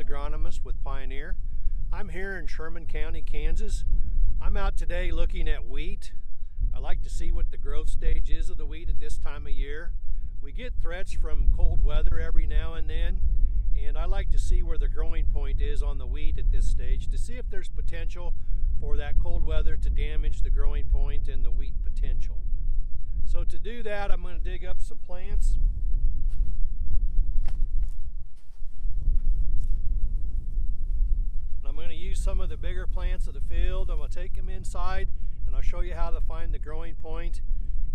Field Agronomist with Pioneer. I'm here in Sherman County, Kansas. I'm out today looking at wheat. I like to see what the growth stage is of the wheat at this time of year. We get threats from cold weather every now and then, and I like to see where the growing point is on the wheat at this stage to see if there's potential for that cold weather to damage the growing point and the wheat potential. So to do that, I'm going to dig up some plants. I'm going to use some of the bigger plants of the field. I'm going to take them inside and I'll show you how to find the growing point,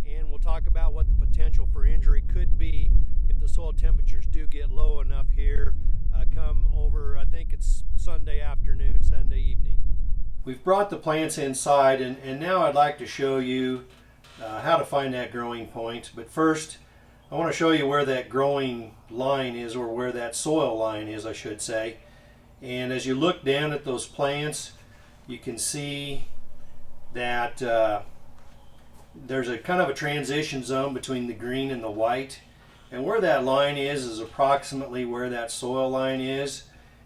and we'll talk about what the potential for injury could be if the soil temperatures do get low enough here come over, I think it's Sunday afternoon, Sunday evening. We've brought the plants inside and now I'd like to show you how to find that growing point. But first I want to show you where that growing line is, or where that soil line is I should say. And as you look down at those plants, you can see that there's a kind of a transition zone between the green and the white. And where that line is approximately where that soil line is.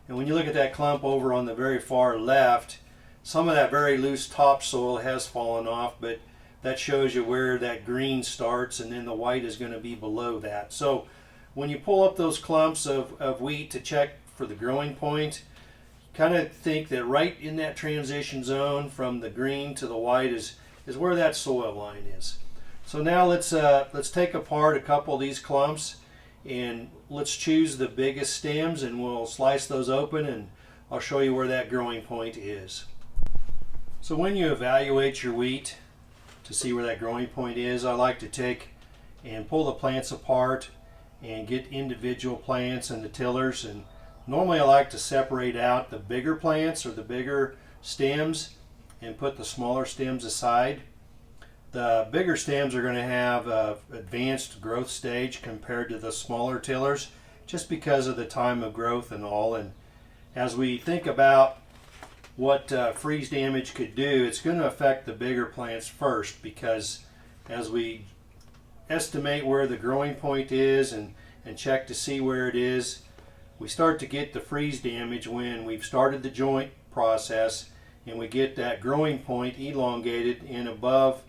And when you look at that clump over on the very far left, some of that very loose topsoil has fallen off, but that shows you where that green starts, and then the white is going to be below that. So when you pull up those clumps of wheat to check for the growing point, kind of think that right in that transition zone from the green to the white is where that soil line is. So now let's take apart a couple of these clumps and let's choose the biggest stems, and we'll slice those open and I'll show you where that growing point is. So when you evaluate your wheat to see where that growing point is, I like to take and pull the plants apart and get individual plants and the tillers. And normally I like to separate out the bigger plants or the bigger stems and put the smaller stems aside. The bigger stems are going to have an advanced growth stage compared to the smaller tillers, just because of the time of growth and all. And as we think about what freeze damage could do, it's going to affect the bigger plants first, because as we estimate where the growing point is and check to see where it is, we start to get the freeze damage when we've started the joint process and we get that growing point elongated and above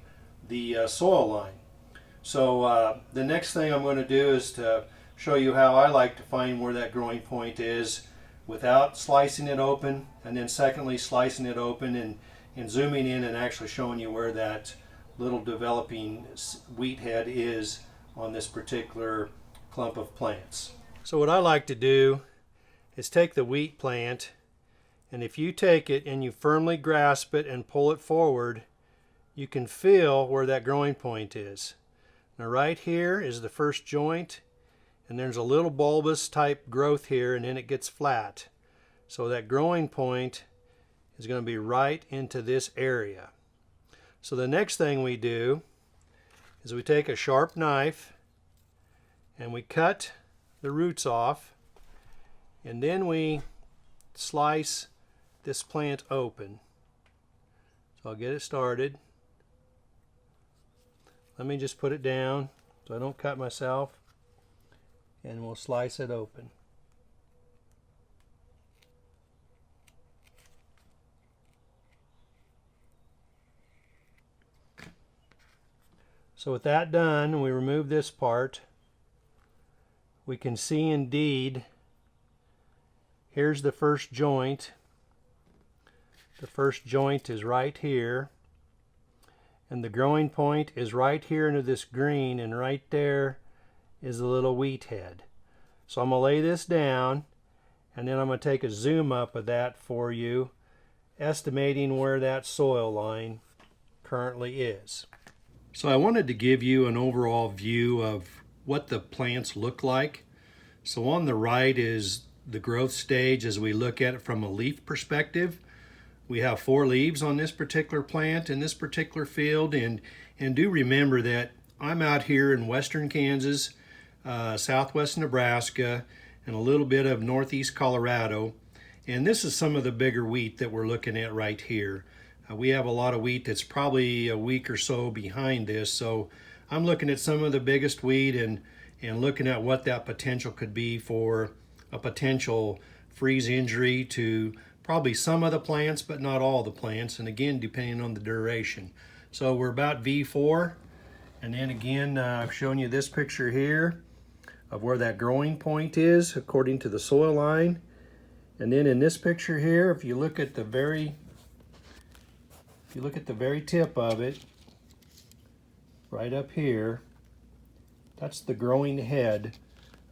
the soil line. So the next thing I'm going to do is to show you how I like to find where that growing point is without slicing it open, and then secondly slicing it open and zooming in and actually showing you where that little developing wheat head is on this particular clump of plants. So what I like to do is take the wheat plant, and if you take it and you firmly grasp it and pull it forward, you can feel where that growing point is. Now right here is the first joint, and there's a little bulbous type growth here, and then it gets flat. So that growing point is going to be right into this area. So the next thing we do is we take a sharp knife and we cut the roots off, and then we slice this plant open. So I'll get it started. Let me just put it down so I don't cut myself, and we'll slice it open. So with that done, we remove this part. We can see indeed, here's the first joint. The first joint is right here. And the growing point is right here into this green, and right there is the little wheat head. So I'm going to lay this down, and then I'm going to take a zoom up of that for you, estimating where that soil line currently is. So I wanted to give you an overall view of what the plants look like. So on the right is the growth stage as we look at it from a leaf perspective. We have 4 leaves on this particular plant in this particular field, and do remember that I'm out here in western Kansas, southwest Nebraska, and a little bit of northeast Colorado, and this is some of the bigger wheat that we're looking at right here. We have a lot of wheat that's probably a week or so behind this, so I'm looking at some of the biggest wheat and looking at what that potential could be for a potential freeze injury to probably some of the plants, but not all the plants, and again, depending on the duration. So we're about V4, and then again, I've shown you this picture here of where that growing point is according to the soil line. And then in this picture here, if you look at the very tip of it, right up here, that's the growing head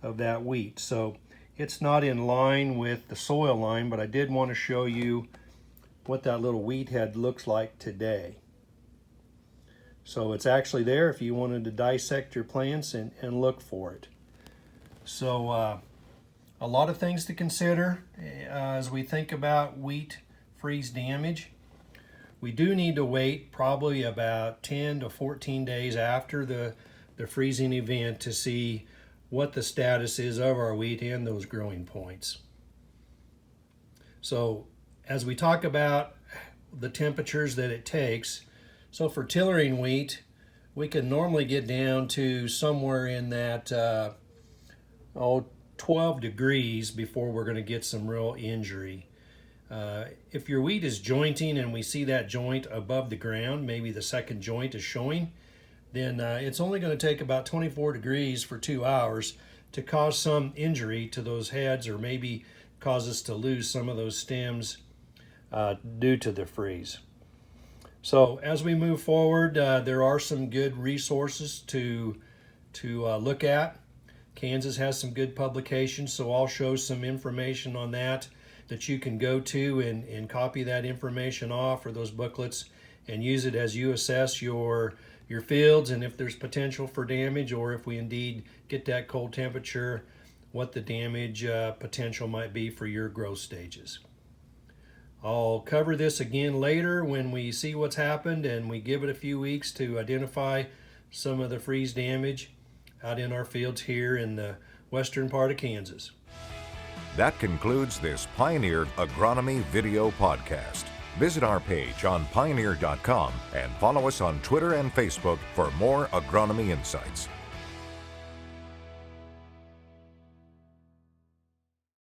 of that wheat. So it's not in line with the soil line, but I did want to show you what that little wheat head looks like today. So it's actually there if you wanted to dissect your plants and look for it. So a lot of things to consider as we think about wheat freeze damage. We do need to wait probably about 10 to 14 days after the freezing event to see what the status is of our wheat and those growing points. So as we talk about the temperatures that it takes, so for tillering wheat, we can normally get down to somewhere in that 12 degrees before we're going to get some real injury. If your wheat is jointing and we see that joint above the ground, maybe the second joint is showing, then it's only going to take about 24 degrees for 2 hours to cause some injury to those heads, or maybe cause us to lose some of those stems due to the freeze. So as we move forward, there are some good resources to look at. Kansas has some good publications, so I'll show some information on that you can go to and copy that information off, or those booklets, and use it as you assess your fields, and if there's potential for damage, or if we indeed get that cold temperature, what the damage potential might be for your growth stages. I'll cover this again later when we see what's happened and we give it a few weeks to identify some of the freeze damage out in our fields here in the western part of Kansas. That concludes this Pioneer Agronomy video podcast. Visit our page on pioneer.com and follow us on Twitter and Facebook for more agronomy insights.